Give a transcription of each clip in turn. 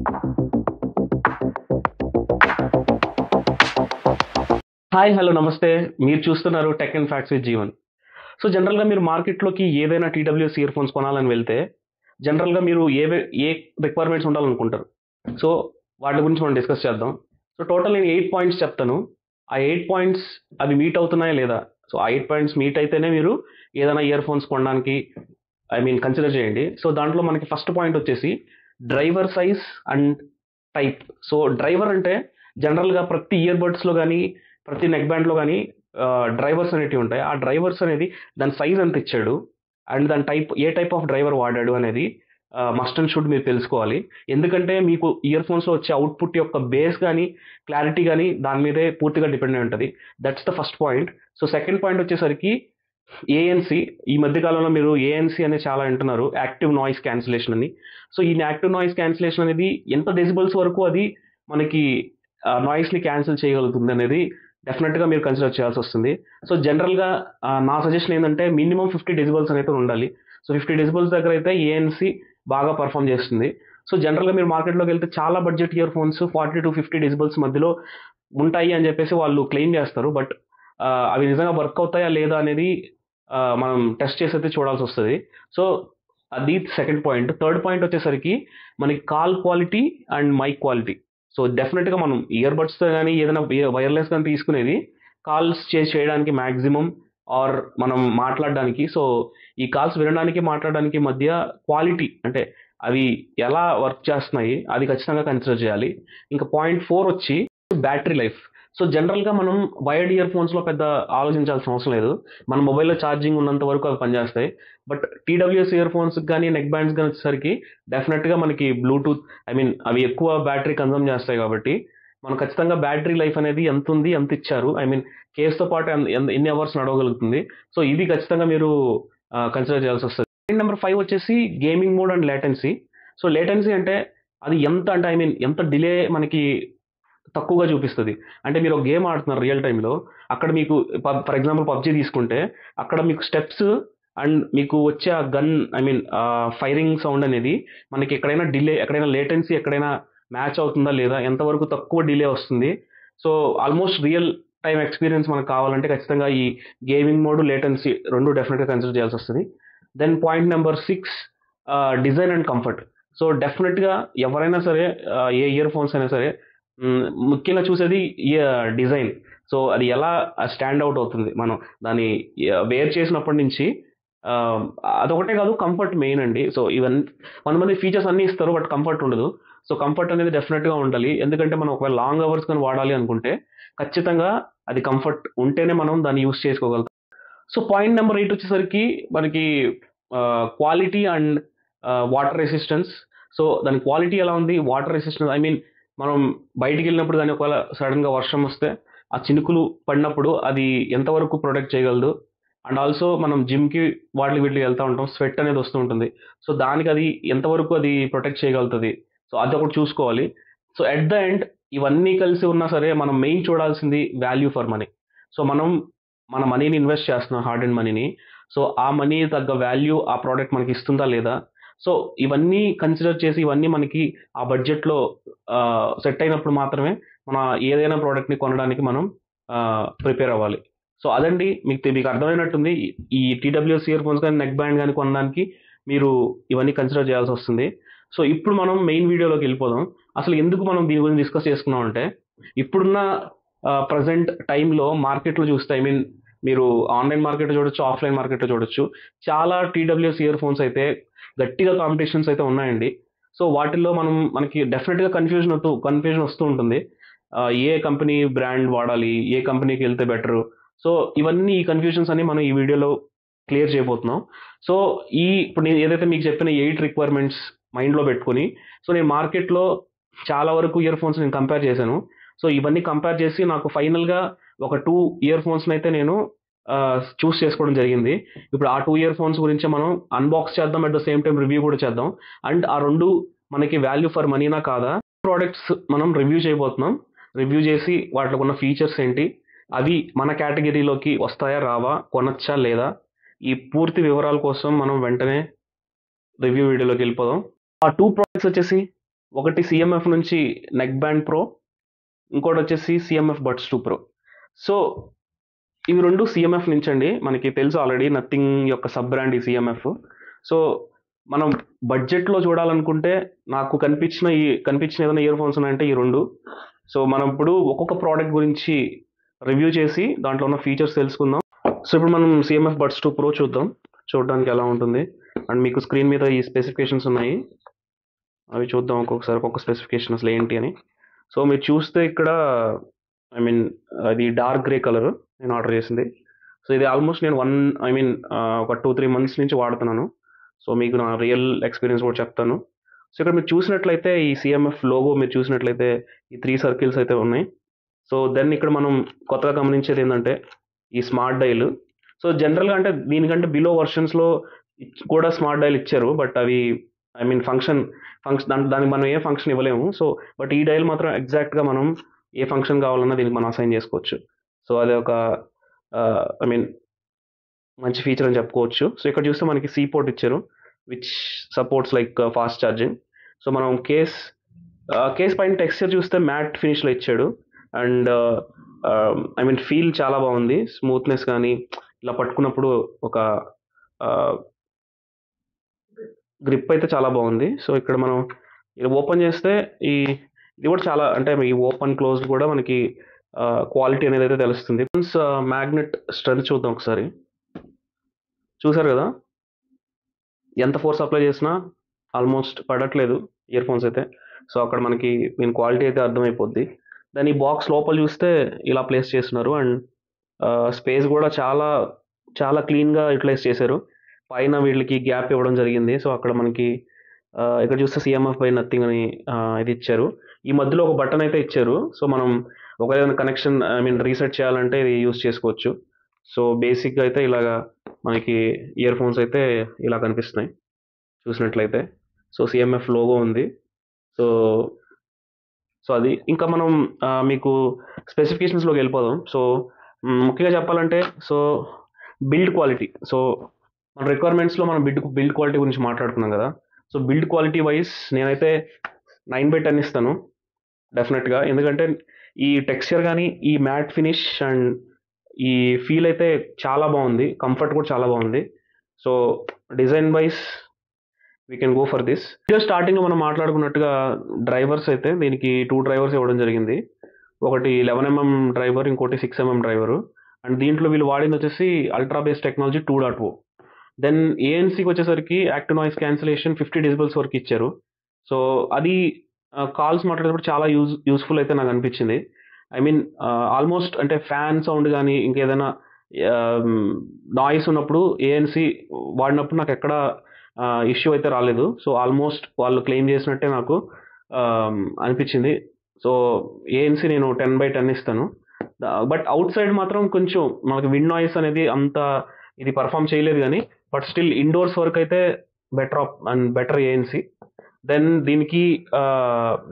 Hi hello నమస్తే. మీరు చూస్తున్నారు tech and facts with Jeevan. So జనరల్గా మీరు మార్కెట్లోకి ఏదైనా టీడబ్ల్యూఎస్ ఇయర్ ఫోన్స్ కొనాలని వెళ్తే జనరల్గా మీరు ఏ రిక్వైర్మెంట్స్ ఉండాలనుకుంటారు. సో వాటి గురించి మనం డిస్కస్ చేద్దాం. సో టోటల్ నేను 8 పాయింట్స్ చెప్తాను. ఆ 8 పాయింట్స్ అవి మీట్ అవుతున్నాయా లేదా. సో ఆ 8 పాయింట్స్ మీట్ అయితేనే మీరు ఏదైనా ఇయర్ ఫోన్స్ కొనడానికి కన్సిడర్ చేయండి. సో దాంట్లో మనకి ఫస్ట్ పాయింట్ వచ్చేసి driver size and type. So driver అంటే జనరల్గా ప్రతి ఇయర్ బడ్స్లో కానీ ప్రతి నెక్ బ్యాండ్లో కానీ డ్రైవర్స్ అనేటివి ఉంటాయి. ఆ డ్రైవర్స్ అనేది దాని సైజ్ ఎంత ఇచ్చాడు అండ్ దాని ఏ టైప్ ఆఫ్ డ్రైవర్ వాడాడు అనేది మస్ట్ అండ్ షుడ్ మీరు తెలుసుకోవాలి. ఎందుకంటే మీకు ఇయర్ ఫోన్స్లో వచ్చే అవుట్పుట్ యొక్క బేస్ కానీ క్లారిటీ కానీ దాని మీదే పూర్తిగా డిపెండ్ అయి ఉంటుంది. That's the first point. So second point వచ్చేసరికి ఏఎన్సి. ఈ మధ్య కాలంలో మీరు ఏఎన్సి అనేది చాలా వింటున్నారు, యాక్టివ్ నాయిస్ క్యాన్సిలేషన్ అని. సో ఈ యాక్టివ్ నాయిస్ క్యాన్సిలేషన్ అనేది ఎంత డెసిబల్స్ వరకు అది మనకి నాయిస్ని క్యాన్సిల్ చేయగలుగుతుంది అనేది డెఫినెట్గా మీరు కన్సిడర్ చేయాల్సి వస్తుంది. సో జనరల్గా నా సజెషన్ ఏంటంటే మినిమం 50 డెసిబల్స్ అనేది ఉండాలి. సో 50 డెసిబల్స్ దగ్గర అయితే ఏఎన్సి బాగా పర్ఫామ్ చేస్తుంది. సో జనరల్గా మీరు మార్కెట్లోకి వెళ్తే చాలా budget ear phones 40 to 50 decibels మధ్యలో ఉంటాయి అని చెప్పేసి వాళ్ళు క్లెయిమ్ చేస్తారు. బట్ అవి నిజంగా వర్క్ అవుతాయా లేదా అనేది మనం టెస్ట్ చేసి అయితే చూడాల్సి వస్తుంది. సో అది సెకండ్ పాయింట్. థర్డ్ పాయింట్ వచ్చేసరికి మనకి call quality and mic quality. So డెఫినెట్గా మనం ఇయర్ బడ్స్తో కానీ ఏదైనా వైర్లెస్ కానీ తీసుకునేది కాల్స్ చేయడానికి మ్యాక్సిమం ఆర్ మనం మాట్లాడడానికి. సో ఈ కాల్స్ వినడానికి మాట్లాడడానికి మధ్య క్వాలిటీ అంటే అవి ఎలా వర్క్ చేస్తున్నాయి అది ఖచ్చితంగా కన్సిడర్ చేయాలి. ఇంకా పాయింట్ 4 వచ్చి బ్యాటరీ లైఫ్. సో జనరల్గా మనం వైర్డ్ ఇయర్ ఫోన్స్లో పెద్ద ఆలోచించాల్సిన అవసరం లేదు. మన మొబైల్లో ఛార్జింగ్ ఉన్నంత వరకు అవి పనిచేస్తాయి. బట్ టీడబ్ల్యూఎస్ ఇయర్ ఫోన్స్ కానీ నెక్ బ్యాండ్స్ కానీ వచ్చేసరికి డెఫినెట్గా మనకి బ్లూటూత్ అవి ఎక్కువ బ్యాటరీ కన్సూమ్ చేస్తాయి కాబట్టి మనం ఖచ్చితంగా బ్యాటరీ లైఫ్ అనేది ఎంత ఉంది ఎంత ఇచ్చారు కేస్తో పాటు ఎన్ని అవర్స్ నడవగలుగుతుంది. సో ఇది ఖచ్చితంగా మీరు కన్సిడర్ చేయాల్సి వస్తుంది. పాయింట్ నెంబర్ 5 వచ్చేసి gaming mode and latency. So latency అంటే అది ఎంత అంటే ఎంత డిలే మనకి తక్కువగా చూపిస్తుంది. అంటే మీరు ఒక గేమ్ ఆడుతున్నారు రియల్ టైంలో, అక్కడ మీకు ఫర్ ఎగ్జాంపుల్ పబ్జీ తీసుకుంటే అక్కడ మీకు స్టెప్స్ అండ్ మీకు వచ్చే ఆ గన్ ఫైరింగ్ సౌండ్ అనేది మనకి ఎక్కడైనా లేటెన్సీ ఎక్కడైనా మ్యాచ్ అవుతుందా లేదా, ఎంతవరకు తక్కువ డిలే వస్తుంది. So almost real time experience మనకు కావాలంటే ఖచ్చితంగా ఈ గేమింగ్ మోడ్ లేటెన్సీ రెండు డెఫినెట్గా కన్సిడర్ చేయాల్సి వస్తుంది. Then point number 6 design and comfort. So డెఫినెట్గా ఎవరైనా సరే ఏ ఇయర్ ఫోన్స్ అయినా సరే ముఖ్యంగా చూసేది ఈ డిజైన్. సో అది ఎలా స్టాండ్ అవుట్ అవుతుంది మనం దాన్ని వేర్ చేసినప్పటి నుంచి. అదొకటే కాదు, కంఫర్ట్ మెయిన్ అండి. సో ఇవన్నీ కొంతమంది ఫీచర్స్ అన్నీ ఇస్తారు బట్ కంఫర్ట్ ఉండదు. సో కంఫర్ట్ అనేది డెఫినెట్గా ఉండాలి. ఎందుకంటే మనం ఒకవేళ లాంగ్ అవర్స్ కానీ వాడాలి అనుకుంటే ఖచ్చితంగా అది కంఫర్ట్ ఉంటేనే మనం దాన్ని యూస్ చేసుకోగలుగుతాం. సో పాయింట్ నెంబర్ 8 వచ్చేసరికి మనకి quality and water resistance. So దాని క్వాలిటీ ఎలా ఉంది, వాటర్ రెసిస్టెన్స్ మనం బయటికి వెళ్ళినప్పుడు దాని ఒకవేళ సడన్గా వర్షం వస్తే ఆ చినుకులు పడినప్పుడు అది ఎంతవరకు ప్రొటెక్ట్ చేయగలదు. అండ్ ఆల్సో మనం జిమ్కి వీటికి వెళ్తూ ఉంటాం, స్వెట్ అనేది వస్తూ ఉంటుంది. సో దానికి అది ఎంతవరకు అది ప్రొటెక్ట్ చేయగలుగుతుంది. సో అది ఒకటి చూసుకోవాలి. సో ఎట్ ద ఎండ్ ఇవన్నీ కలిసి ఉన్నా సరే మనం మెయిన్ చూడాల్సింది వాల్యూ ఫర్ మనీ. సో మనం మన మనీని ఇన్వెస్ట్ చేస్తున్నాం, హార్డ్ అండ్ మనీని. సో ఆ మనీ తగ్గ వాల్యూ ఆ ప్రోడక్ట్ మనకి ఇస్తుందా లేదా. సో ఇవన్నీ కన్సిడర్ చేసి ఇవన్నీ మనకి ఆ బడ్జెట్లో సెట్ అయినప్పుడు మాత్రమే మన ఏదైనా ప్రోడక్ట్ని కొనడానికి మనం ప్రిపేర్ అవ్వాలి. సో అదండి, మీకు అర్థమైనట్టుంది. ఈ టీడబ్ల్యూఎస్ ఇయర్ ఫోన్స్ కానీ నెక్ బ్యాండ్ కానీ కొనడానికి మీరు ఇవన్నీ కన్సిడర్ చేయాల్సి వస్తుంది. సో ఇప్పుడు మనం మెయిన్ వీడియోలోకి వెళ్ళిపోదాం. అసలు ఎందుకు మనం దీని గురించి డిస్కస్ చేసుకున్నాం అంటే ఇప్పుడున్న ప్రజెంట్ టైంలో మార్కెట్లో చూస్తే మీరు ఆన్లైన్ మార్కెట్లో చూడొచ్చు, ఆఫ్లైన్ మార్కెట్లో చూడొచ్చు, చాలా టీడబ్ల్యూఎస్ ఇయర్ ఫోన్స్ అయితే గట్టిగా కాంపిటీషన్స్ అయితే ఉన్నాయండి. సో వాటిల్లో మనకి డెఫినెట్గా కన్ఫ్యూజన్ వస్తూ ఉంటుంది. ఏ కంపెనీ బ్రాండ్ వాడాలి, ఏ కంపెనీకి వెళ్తే బెటరు. సో ఈ కన్ఫ్యూజన్స్ అన్ని మనం ఈ వీడియోలో క్లియర్ చేయబోతున్నాం. సో ఇప్పుడు నేను ఏదైతే మీకు చెప్పిన 8 రిక్వైర్మెంట్స్ మైండ్లో పెట్టుకుని సో నేను మార్కెట్లో చాలా వరకు ఇయర్ ఫోన్స్ నేను కంపేర్ చేశాను. సో ఇవన్నీ కంపేర్ చేసి నాకు ఫైనల్గా ఒక 2 ఇయర్ ఫోన్స్ని అయితే నేను చూస్ చేసుకోవడం జరిగింది. ఇప్పుడు ఆ 2 ఇయర్ ఫోన్స్ గురించి మనం అన్బాక్స్ చేద్దాం, at the same time review కూడా చేద్దాం. అండ్ ఆ రెండు మనకి వాల్యూ ఫర్ మనీనా కాదా ప్రోడక్ట్స్ మనం రివ్యూ చేయబోతున్నాం. రివ్యూ చేసి వాటిలో ఉన్న ఫీచర్స్ ఏంటి, అవి మన కేటగిరీలోకి వస్తాయా రావా, కొనొచ్చా లేదా, ఈ పూర్తి వివరాల కోసం మనం వెంటనే రివ్యూ వీడియోలోకి వెళ్ళిపోదాం. ఆ 2 ప్రోడక్ట్స్ వచ్చేసి ఒకటి సిఎంఎఫ్ నుంచి నెక్ బ్యాండ్ ప్రో, ఇంకోటి వచ్చేసి సిఎంఎఫ్ బడ్స్ 2 ప్రో. సో ఇవి రెండు సిఎంఎఫ్ నుంచి అండి. మనకి తెలుసు ఆల్రెడీ నథింగ్ యొక్క సబ్ బ్రాండ్ ఈ సిఎంఎఫ్. సో మనం బడ్జెట్లో చూడాలనుకుంటే నాకు కనిపించిన ఏదైనా ఇయర్ ఫోన్స్ ఉన్నాయంటే ఈ రెండు. సో మనం ఇప్పుడు ఒక్కొక్క ప్రోడక్ట్ గురించి రివ్యూ చేసి దాంట్లో ఉన్న ఫీచర్స్ తెలుసుకుందాం. సో ఇప్పుడు మనం సిఎంఎఫ్ బడ్స్ 2 ప్రో చూడడానికి ఎలా ఉంటుంది. అండ్ మీకు స్క్రీన్ మీద ఈ స్పెసిఫికేషన్స్ ఉన్నాయి, అవి చూద్దాం ఒక్కొక్క స్పెసిఫికేషన్ అసలు ఏంటి అని. సో మీరు చూస్తే ఇక్కడ అది డార్క్ గ్రే కలర్ నేను ఆర్డర్ చేసింది. సో ఇది ఆల్మోస్ట్ నేను ఒక 2-3 మంత్స్ నుంచి వాడుతున్నాను. సో మీకు నా రియల్ ఎక్స్పీరియన్స్ కూడా చెప్తాను. సో ఇక్కడ మీరు చూసినట్లయితే ఈ సిఎంఎఫ్ లోగో మీరు చూసినట్లయితే ఈ 3 సర్కిల్స్ అయితే ఉన్నాయి. సో దెన్ ఇక్కడ మనం కొత్తగా గమనించేది ఏంటంటే ఈ స్మార్ట్ డైల్. సో జనరల్గా అంటే దీనికంటే బిలో వర్షన్స్లో కూడా స్మార్ట్ డైల్ ఇచ్చారు, బట్ అవి ఫంక్షన్ దానికి మనం ఏ ఫంక్షన్ ఇవ్వలేము. సో బట్ ఈ డైల్ మాత్రం ఎగ్జాక్ట్గా మనం ఏ ఫంక్షన్ కావాలన్నా దీనికి మనం అసైన్ చేసుకోవచ్చు. సో అది ఒక మంచి ఫీచర్ అని చెప్పుకోవచ్చు. సో ఇక్కడ చూస్తే మనకి సి పోర్ట్ ఇచ్చారు, which supports like fast charging. So మనం కేస్ పైన టెక్స్చర్ చూస్తే మ్యాట్ ఫినిష్లో ఇచ్చాడు. అండ్ ఫీల్ చాలా బాగుంది, స్మూత్నెస్ కానీ ఇలా పట్టుకున్నప్పుడు ఒక గ్రిప్ అయితే చాలా బాగుంది. సో ఇక్కడ మనం ఇది ఓపెన్ చేస్తే ఇది కూడా చాలా అంటే ఈ ఓపెన్ క్లోజ్ కూడా మనకి క్వాలిటీ అనేది అయితే తెలుస్తుంది. మ్యాగ్నెట్ స్ట్రెంత్ చూద్దాం ఒకసారి. చూసారు కదా, ఎంత ఫోర్స్ అప్లై చేసినా ఆల్మోస్ట్ పడట్లేదు ఇయర్ ఫోన్స్ అయితే. సో అక్కడ మనకి దీని క్వాలిటీ అయితే అర్థమైపోద్ది. దాని బాక్స్ లోపల చూస్తే ఇలా ప్లేస్ చేస్తున్నారు. అండ్ స్పేస్ కూడా చాలా చాలా క్లీన్గా యూటిలైజ్ చేశారు. పైన వీళ్ళకి గ్యాప్ ఇవ్వడం జరిగింది. సో అక్కడ మనకి ఇక్కడ చూస్తే సిఎంఎఫ్ బై నథింగ్ అని ఇది ఇచ్చారు. ఈ మధ్యలో ఒక బటన్ అయితే ఇచ్చారు. సో మనం ఒకవేళ కనెక్షన్ రీసెట్ చేయాలంటే ఇది యూస్ చేసుకోవచ్చు. సో బేసిక్గా అయితే ఇలాగా మనకి ఇయర్ ఫోన్స్ అయితే ఇలా కనిపిస్తున్నాయి చూసినట్లయితే. సో సిఎంఎఫ్ లోగో ఉంది. సో అది ఇంకా మనం మీకు స్పెసిఫికేషన్స్లోకి వెళ్ళిపోదాం. సో ముఖ్యంగా చెప్పాలంటే సో బిల్డ్ క్వాలిటీ. సో మన రిక్వైర్మెంట్స్లో మనం బిల్డ్ క్వాలిటీ గురించి మాట్లాడుకున్నాం కదా. సో బిల్డ్ క్వాలిటీ వైజ్ నేనైతే 9/10 ఇస్తాను డెఫినెట్గా. ఎందుకంటే ఈ టెక్స్చర్ కానీ ఈ మ్యాట్ ఫినిష్ అండ్ ఈ ఫీల్ అయితే చాలా బాగుంది, కంఫర్ట్ కూడా చాలా బాగుంది. So design wise we can go for this. స్టార్టింగ్లో మనం మాట్లాడుకున్నట్టుగా డ్రైవర్స్ అయితే దీనికి 2 డ్రైవర్స్ ఇవ్వడం జరిగింది. ఒకటి 11mm డ్రైవర్, ఇంకోటి 6mm డ్రైవరు. అండ్ దీంట్లో వీళ్ళు వాడింది వచ్చేసి అల్ట్రా బేస్ టెక్నాలజీ 2.0. దెన్ ఏఎన్సీకి వచ్చేసరికి యాక్టివ్ నాయిస్ క్యాన్సిలేషన్ 50 డెసిబెల్స్ వరకు ఇచ్చారు. సో అది కాల్స్ మాట్లాడేటప్పుడు చాలా యూస్ఫుల్ అయితే నాకు అనిపించింది. ఆల్మోస్ట్ అంటే ఫ్యాన్ సౌండ్ కానీ ఇంకేదైనా నాయిస్ ఉన్నప్పుడు ఏఎన్సీ వాడినప్పుడు నాకు ఎక్కడ ఇష్యూ అయితే రాలేదు. సో ఆల్మోస్ట్ వాళ్ళు క్లెయిమ్ చేసినట్టే నాకు అనిపించింది. సో ఏఎన్సీ నేను 10/10 ఇస్తాను. బట్ అవుట్ సైడ్ మాత్రం కొంచెం మనకి విండ్ నాయిస్ అనేది అంత ఇది పర్ఫామ్ చేయలేదు కానీ, బట్ స్టిల్ ఇండోర్స్ వరకు అయితే బెటర్ ఏఎన్సీ. దెన్ దీనికి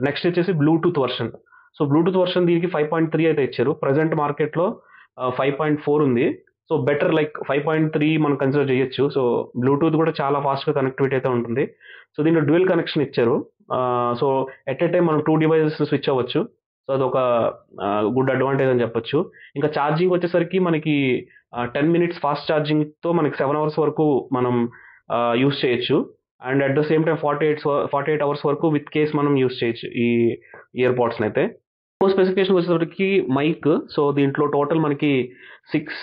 నెక్స్ట్ వచ్చేసి Bluetooth version. So Bluetooth version దీనికి 5.3 అయితే ఇచ్చారు. ప్రజెంట్ మార్కెట్లో 5.4 ఉంది. సో బెటర్ లైక్ 5.3 మనం కన్సిడర్ చేయొచ్చు. సో బ్లూటూత్ కూడా చాలా ఫాస్ట్గా కనెక్టివిటీ అయితే ఉంటుంది. సో దీంట్లో డ్యూయల్ కనెక్షన్ ఇచ్చారు. సో ఎట్ ఏ టైం మనం 2 డివైజెస్ స్విచ్ అవ్వచ్చు. సో అదొక గుడ్ అడ్వాంటేజ్ అని చెప్పొచ్చు. ఇంకా ఛార్జింగ్ వచ్చేసరికి మనకి 10 మినిట్స్ ఫాస్ట్ ఛార్జింగ్తో మనకి 7 అవర్స్ వరకు మనం యూస్ చేయొచ్చు. And at the same time 48 hours వరకు విత్ కేస్ మనం యూస్ చేయొచ్చు ఈ ఇయర్ పాడ్స్ని అయితే. స్పెసిఫికేషన్ వచ్చేసరికి మైక్. సో దీంట్లో టోటల్ మనకి 6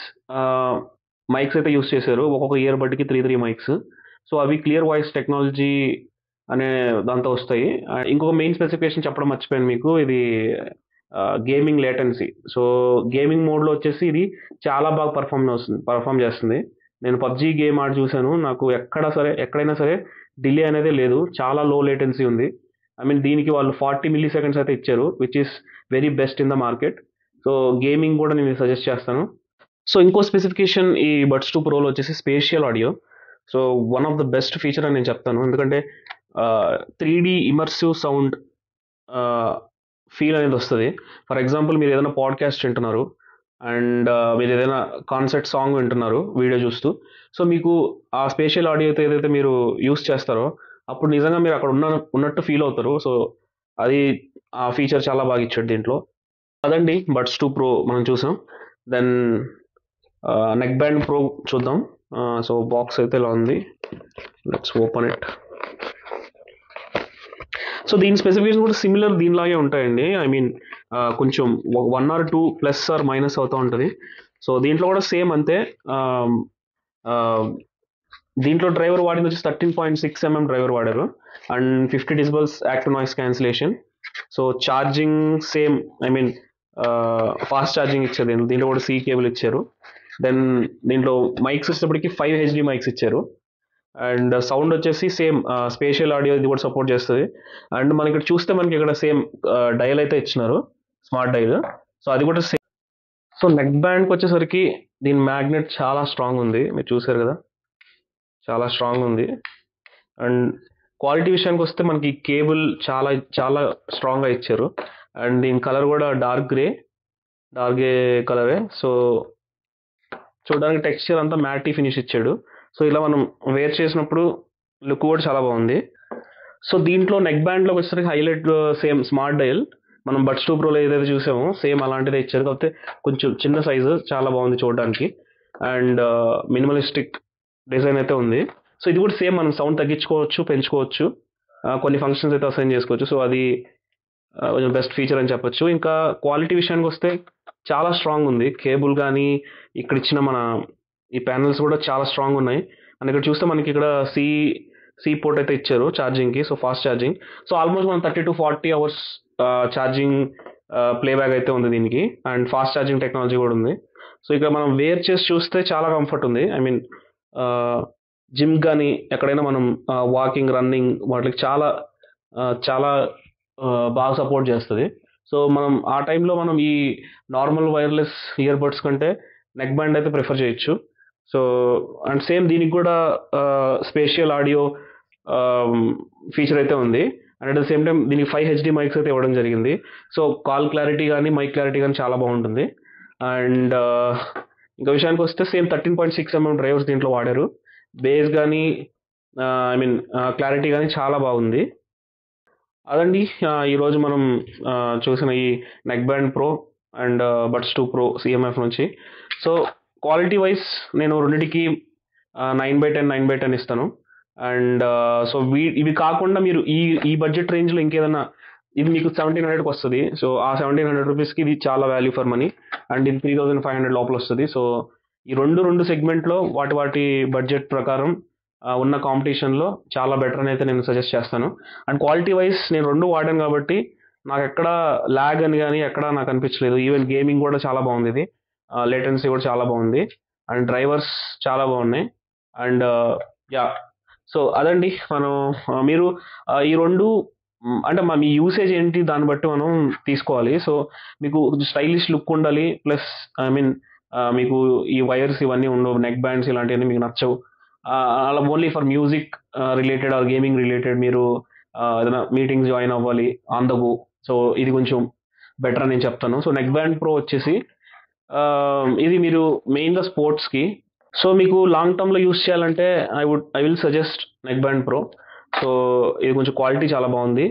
మైక్స్ అయితే యూస్ చేశారు. ఒక్కొక్క ఇయర్ బడ్కి 3 మైక్స్. సో అవి క్లియర్ వాయిస్ టెక్నాలజీ అనే దాంతో వస్తాయి. ఇంకొక మెయిన్ స్పెసిఫికేషన్ చెప్పడం మర్చిపోయాను మీకు, ఇది గేమింగ్ లేటెన్సీ. సో గేమింగ్ మోడ్లో వచ్చేసి ఇది చాలా బాగా పర్ఫామ్ చేస్తుంది. నేను పబ్జీ గేమ్ ఆడి చూశాను, నాకు ఎక్కడైనా సరే డిలే అనేది లేదు, చాలా లో లేటెన్సీ ఉంది. దీనికి వాళ్ళు 40 milliseconds అయితే ఇచ్చారు, which is very best in the market. So gaming కూడా నేను సజెస్ట్ చేస్తాను. సో ఇంకో స్పెసిఫికేషన్ ఈ బడ్స్ 2 ప్రోలో వచ్చేసి spatial audio. So one of the best feature అని నేను చెప్తాను. ఎందుకంటే 3D ఇమర్సివ్ సౌండ్ ఫీల్ అనేది వస్తుంది. ఫర్ ఎగ్జాంపుల్ మీరు ఏదైనా పాడ్కాస్ట్ వింటున్నారు అండ్ మీరు ఏదైనా కాన్సర్ట్ సాంగ్ వింటున్నారు వీడియో చూస్తూ. సో మీకు ఆ స్పేషియల్ ఆడియోతో ఏదైతే మీరు యూస్ చేస్తారో అప్పుడు నిజంగా మీరు అక్కడ ఉన్నట్టు ఫీల్ అవుతారు. సో అది ఆ ఫీచర్ చాలా బాగా ఇచ్చాడు దీంట్లో. అదండి బడ్స్ 2 ప్రో మనం చూసాం. దెన్ నెక్ బ్యాండ్ ప్రో చూద్దాం. సో బాక్స్ అయితే ఇలా ఉంది. Let's open it. సో దీని స్పెసిఫికేషన్ కూడా సిమిలర్ దీనిలాగే ఉంటాయండి. ఐ మీన్ కొంచెం 1 or 2 ప్లస్ ఆర్ మైనస్ అవుతూ ఉంటుంది. సో దీంట్లో కూడా సేమ్ అంతే. దీంట్లో డ్రైవర్ వాడింది వచ్చి 13.6 mm డ్రైవర్ వాడారు and 50 decibels active noise cancellation. So charging same, I mean fast charging ఇచ్చారు. దీంట్లో కూడా సి కేబుల్ ఇచ్చారు. దెన్ దీంట్లో మైక్స్ వచ్చేటప్పటికి 5 HD మైక్స్ ఇచ్చారు. అండ్ సౌండ్ వచ్చేసి సేమ్ స్పేషియల్ ఆడియో ఇది కూడా సపోర్ట్ చేస్తుంది. అండ్ మనకి ఇక్కడ చూస్తే మనకి ఇక్కడ సేమ్ డయల్ అయితే ఇచ్చినారు, స్మార్ట్ డయల్. సో అది కూడా సేమ్. సో నెక్ బ్యాండ్కి వచ్చేసరికి దీని మ్యాగ్నెట్ చాలా స్ట్రాంగ్ ఉంది, మీరు చూసారు కదా, చాలా స్ట్రాంగ్ ఉంది. అండ్ క్వాలిటీ విషయానికి వస్తే మనకి కేబుల్ చాలా చాలా స్ట్రాంగ్గా ఇచ్చారు. అండ్ దీని కలర్ కూడా డార్క్ గ్రే కలరే. సో చూడడానికి టెక్స్చర్ అంతా మ్యాటీ ఫినిష్ ఇచ్చాడు. సో ఇలా మనం వేర్ చేసినప్పుడు లుక్ కూడా చాలా బాగుంది. సో దీంట్లో నెక్ బ్యాండ్లోకి వచ్చేసరికి హైలైట్ సేమ్ స్మార్ట్ డయల్, మనం బడ్స్ 2 ప్రోలో ఏదైతే చూసామో సేమ్ అలాంటిదే ఇచ్చారు. కాకపోతే కొంచెం చిన్న సైజు, చాలా బాగుంది చూడడానికి. అండ్ మినిమలిస్టిక్ డిజైన్ అయితే ఉంది. సో ఇది కూడా సేమ్, మనం సౌండ్ తగ్గించుకోవచ్చు, పెంచుకోవచ్చు, కొన్ని ఫంక్షన్స్ అయితే అసైన్ చేసుకోవచ్చు. సో అది కొంచెం బెస్ట్ ఫీచర్ అని చెప్పొచ్చు. ఇంకా క్వాలిటీ విషయానికి వస్తే చాలా స్ట్రాంగ్ ఉంది. కేబుల్ కానీ ఇక్కడ ఇచ్చిన మన ఈ ప్యానల్స్ కూడా చాలా స్ట్రాంగ్ ఉన్నాయి. అండ్ ఇక్కడ చూస్తే మనకి ఇక్కడ సి పోర్ట్ అయితే ఇచ్చారు ఛార్జింగ్కి. So fast charging. So almost మనం 30 to 40 hours ఛార్జింగ్ ప్లేబ్యాక్ అయితే ఉంది దీనికి. అండ్ ఫాస్ట్ ఛార్జింగ్ టెక్నాలజీ కూడా ఉంది. సో ఇక్కడ మనం వేర్ చేసి చూస్తే చాలా కంఫర్ట్ ఉంది. ఐ మీన్ జిమ్ కానీ ఎక్కడైనా మనం వాకింగ్, రన్నింగ్ వాటికి చాలా చాలా బాగా సపోర్ట్ చేస్తుంది. సో మనం ఆ టైంలో మనం ఈ నార్మల్ వైర్లెస్ ఇయర్ బడ్స్ కంటే నెక్ బ్యాండ్ అయితే ప్రిఫర్ చేయొచ్చు. సో అండ్ సేమ్ దీనికి కూడా స్పేషియల్ ఆడియో ఫీచర్ అయితే ఉంది. And at the same time దీనికి 5 HD మైక్స్ అయితే ఇవ్వడం జరిగింది. సో కాల్ క్లారిటీ కానీ మైక్ క్లారిటీ కానీ చాలా బాగుంటుంది. అండ్ ఇంకా విషయానికి వస్తే సేమ్ 13.6 mm డ్రైవర్స్ దీంట్లో వాడారు. బేస్ కానీ ఐ మీన్ క్లారిటీ కానీ చాలా బాగుంది. అదండి ఈరోజు మనం చూసిన ఈ neck band pro and buds 2 pro CMF నుంచి. సో క్వాలిటీ వైజ్ నేను రెండింటికి 9/10 9/10 ఇస్తాను. అండ్ సో ఇవి కాకుండా మీరు ఈ బడ్జెట్ రేంజ్లో ఇంకేదన్నా, ఇది మీకు 1700కి వస్తుంది. సో ఆ 1700 రూపీస్కి ఇది చాలా వాల్యూ ఫర్ మనీ. అండ్ ఇది 3500 లోపల వస్తుంది. సో ఈ రెండు సెగ్మెంట్లో వాటి బడ్జెట్ ప్రకారం ఉన్న కాంపిటీషన్లో చాలా బెటర్ అని అయితే నేను సజెస్ట్ చేస్తాను. అండ్ క్వాలిటీ వైజ్ నేను రెండు వాడాను కాబట్టి నాకు ఎక్కడ ల్యాగ్ అని కానీ ఎక్కడ నాకు అనిపించలేదు. ఈవెన్ గేమింగ్ కూడా చాలా బాగుంది, ఇది లేటెన్సీ కూడా చాలా బాగుంది. అండ్ డ్రైవర్స్ చాలా బాగున్నాయి. అండ్ యా, సో అదండి మనం మీరు ఈ రెండు అంటే మీ యూసేజ్ ఏంటి దాన్ని బట్టి మనం తీసుకోవాలి. సో మీకు స్టైలిష్ లుక్ ఉండాలి, ప్లస్ ఐ మీన్ మీకు ఈ వైర్స్ ఇవన్నీ ఉండవు, నెక్ బ్యాండ్స్ ఇలాంటివన్నీ మీకు నచ్చవు, అలా only for music related are gaming related మీరు ఏదైనా మీటింగ్స్ జాయిన్ అవ్వాలి ఆన్ ద గో, సో ఇది కొంచెం బెటర్ అని నేను చెప్తాను. సో నెక్ బ్యాండ్ ప్రో వచ్చేసి ఇది మీరు మెయిన్గా స్పోర్ట్స్కి, సో మీకు లాంగ్ టర్మ్లో యూస్ చేయాలంటే I will suggest neck band pro. So ఇది కొంచెం క్వాలిటీ చాలా బాగుంది.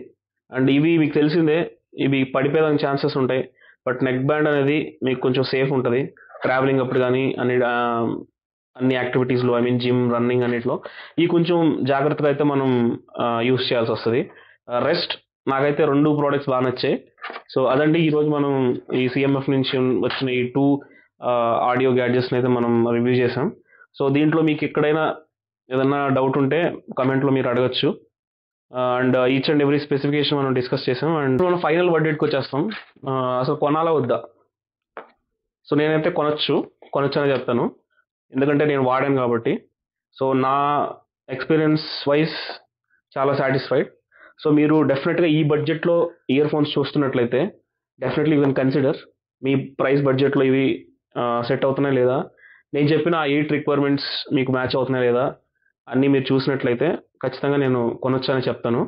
అండ్ ఇవి మీకు తెలిసిందే, ఇవి పడిపోయేదానికి ఛాన్సెస్ ఉంటాయి. బట్ నెక్ బ్యాండ్ అనేది మీకు కొంచెం సేఫ్ ఉంటుంది ట్రావెలింగ్ అప్పుడు కానీ అన్ని యాక్టివిటీస్లో, ఐ మీన్ జిమ్, రన్నింగ్ అన్నిట్లో ఈ కొంచెం జాగ్రత్తగా అయితే మనం యూస్ చేయాల్సి వస్తుంది. రెస్ట్ నాకైతే రెండు ప్రోడక్ట్స్ బాగా నచ్చాయి. సో అదండి ఈరోజు మనం ఈ CMF నుంచి వచ్చిన ఈ 2 ఆడియో గ్యాడ్జెట్స్ని అయితే మనం రివ్యూ చేసాం. సో దీంట్లో మీకు ఎక్కడైనా ఏదైనా డౌట్ ఉంటే కమెంట్లో మీరు అడగచ్చు. And each and every specification మనం డిస్కస్ చేసాం. అండ్ మనం ఫైనల్ వర్డిక్ట్కి వచ్చేస్తాం. అసలు కొనాలా వద్దా? సో నేనైతే కొనొచ్చు అనే చెప్తాను, ఎందుకంటే నేను వాడాను కాబట్టి. సో నా ఎక్స్పీరియన్స్ వైజ్ చాలా సాటిస్ఫైడ్. సో మీరు డెఫినెట్గా ఈ బడ్జెట్లో ఇయర్ ఫోన్స్ చూస్తున్నట్లయితే definitely you can consider. Me price బడ్జెట్లో ఇవి సెట్ అవుతున్నాయి లేదా, నేను చెప్పిన ఆ 8 రిక్వైర్మెంట్స్ మీకు మ్యాచ్ అవుతున్నాయి లేదా అన్నీ మీరు చూసినట్లయితే ఖచ్చితంగా నేను కొనొచ్చు అని చెప్తాను.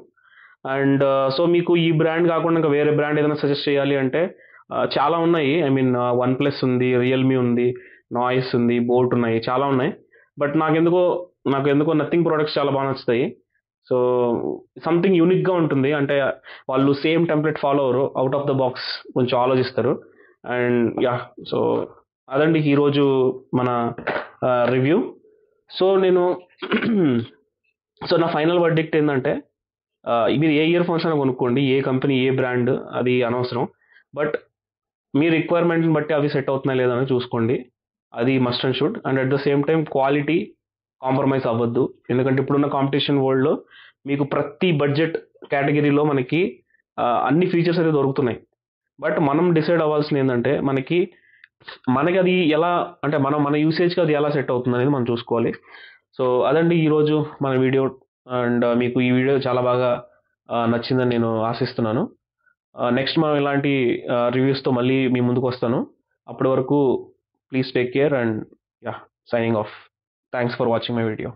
అండ్ సో మీకు ఈ బ్రాండ్ కాకుండా ఇంకా వేరే బ్రాండ్ ఏదైనా సజెస్ట్ చేయాలి అంటే చాలా ఉన్నాయి. ఐ మీన్ OnePlus ఉంది, రియల్మీ ఉంది, నాయిస్ ఉంది, బోట్ ఉన్నాయి, చాలా ఉన్నాయి. బట్ నాకు ఎందుకో నథింగ్ ప్రోడక్ట్స్ చాలా బాగా నచ్చుతాయి. సో సంథింగ్ యూనిక్గా ఉంటుంది. అంటే వాళ్ళు సేమ్ టెంప్లెట్ ఫాలో అవ్వరు, అవుట్ ఆఫ్ ద బాక్స్ కొంచెం ఆలోచిస్తారు. అండ్ యా, సో అదండి ఈరోజు మన రివ్యూ. సో నేను సో నా ఫైనల్ వర్డిక్ట్ ఏంటంటే, మీరు ఏ ఇయర్ ఫోన్స్ అయినా కొనుక్కోండి, ఏ కంపెనీ ఏ బ్రాండ్ అది అనవసరం. బట్ మీ రిక్వైర్మెంట్ని బట్టి అవి సెట్ అవుతున్నాయి లేదా అని చూసుకోండి. అది must and should. And at the same time quality compromise అవ్వద్దు. ఎందుకంటే ఇప్పుడున్న కాంపిటీషన్ వరల్డ్లో మీకు ప్రతి బడ్జెట్ కేటగిరీలో మనకి అన్ని ఫీచర్స్ అయితే దొరుకుతున్నాయి. బట్ మనం డిసైడ్ అవ్వాల్సింది ఏంటంటే మనకి అది ఎలా, అంటే మన యూసేజ్కి అది ఎలా సెట్ అవుతుంది అనేది మనం చూసుకోవాలి. సో అదండి ఈరోజు మన వీడియో. అండ్ మీకు ఈ వీడియో చాలా బాగా నచ్చిందని నేను ఆశిస్తున్నాను. నెక్స్ట్ మనం ఇలాంటి రివ్యూస్తో మళ్ళీ మీ ముందుకు వస్తాను. అప్పటి వరకు please take care and yeah, signing off. Thanks for watching my video.